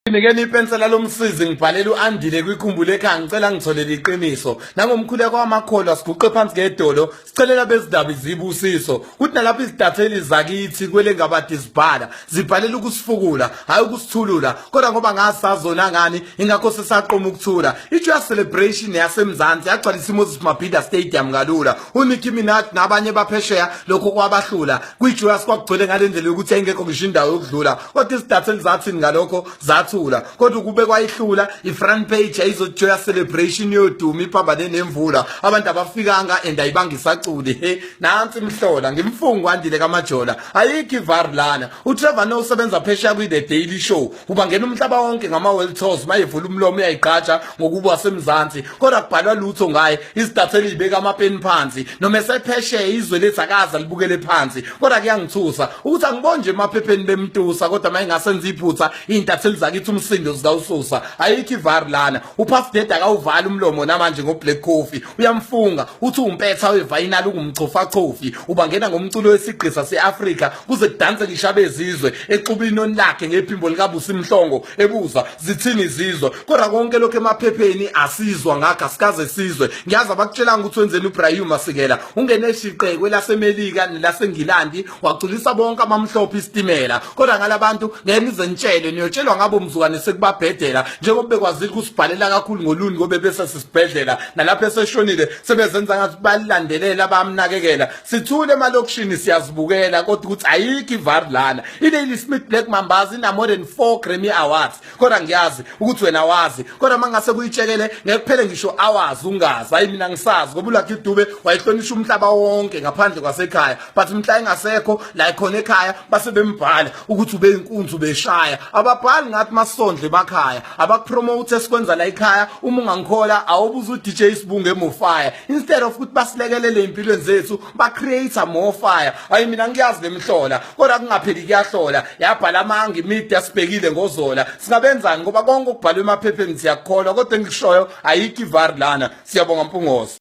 Nikeni ipensela lomsizi ngibhalela uAndile kwikhumbule ekhaya ngicela ngitholele iqiniso nangomkhuleko wamakholwa siguqe phansi ngedolo sicelela bezindaba izibusiso kuthi nalapha izidatheli zakithi kwele ngabadi sibhala zibhalela ukusifukula hayi ukusithulula kodwa ngoba ngasazona ngani ingakho sesaqoma ukuthula iJoyous Celebration yasemzansi yagcwalisa iMoses Mabhida Stadium kalula uNicki Minaj nabanye baphesheya lokho kwabahlula kwiJoyous kwakugcwele ngalendlela ukuthi engekho ngisho indawo yokudlula kodwa izidatheli zathi ngalokho zathu kodwa kube kwayihlula ifront page yayizoJoyous Celebration yoduma iphambane nemvula abantu abafikanga and ayibangisaculi he nansi imhlola ngimfunga uAndile kaMajola ayikho ivar lana uTrevor no usebenza phesheya kwi-The Daily Show ubangena umhlaba wonke ngama-world tours mayevula umlomo uyayiqatsha ngokuba wasemzansi kodwa kubhalwa lutho ngaye izidatheli ibeka amapeni phansi noma esephesheya izwe lethu akaza libukele phansi kodwa kuyangithusa ukuthi angiboni nje emaphepheni bemtusa kodwa mayingasenza iphutha iy'ntatheli zakithi umsindo zikawususa ayikho ivar lana uPuff Daddy akawuvala umlomo namanje ngoBlack Coffee uyamfunga uthi umpetha wevinal ungumchofa chofi ubangena ngomculo wesigqisa seAfrika kuze kudanse ngishabe ezizwe exubini onlakhe ngephimbo likaBusi Mhlongo ebuza zithini izizwe kodwa konke lokho emaphepheni asizwa ngakho asikaze sizwe ngiyazi abakutshelanga ukuthi wenzeni uBrahim Masikela ungene eshiqe kwelasemelika nelaseNgilandi wagculisa bonke amamhlophe istimela kodwa ngalabantu ngenize nitshele niyotshelwa ngabo mzukwane sekubabhedela njengoba bekwazile ukusibhalela kakhulu ngoluni ngobe bese sisibhedlela nalapha eseshonile sebezenza ngathi balilandelela bayamnakekela sithule emalokishini siyazibukela kodwa ukuthi ayikho ivar lana iLady Smith Black Mambazi ina more than 4 Grammy Awards kodwa ngiyazi ukuthi wena wazi kodwa mangase kuyitshekele ngekuphele ngisho awazi ungazi hayi mina ngisazi ngoba uLucky Dube wayihlonishwa umhlaba wonke ngaphandle kwasekhaya but mhla engasekho la ikhona ekhaya base bembhala ukuthi ube inkunzi ubeshaya ababhali ngathi masondle emakhaya abakupromote esikwenza la ekhaya uma ungangikhola awubuza uDJ Sibunge Mofire instead of ukuthi basilekelele empilweni zethu ba create more fire hayi mina ngiyazi lemhlola kodwa kungapheli kuyahlola yabhala amanga imedia sibhekile ngozola singabenzani ngoba konke okubhalwe emaphepheni siyakholwa kodwa engikushoyo ayikho ivar lana siyabonga Mpungose.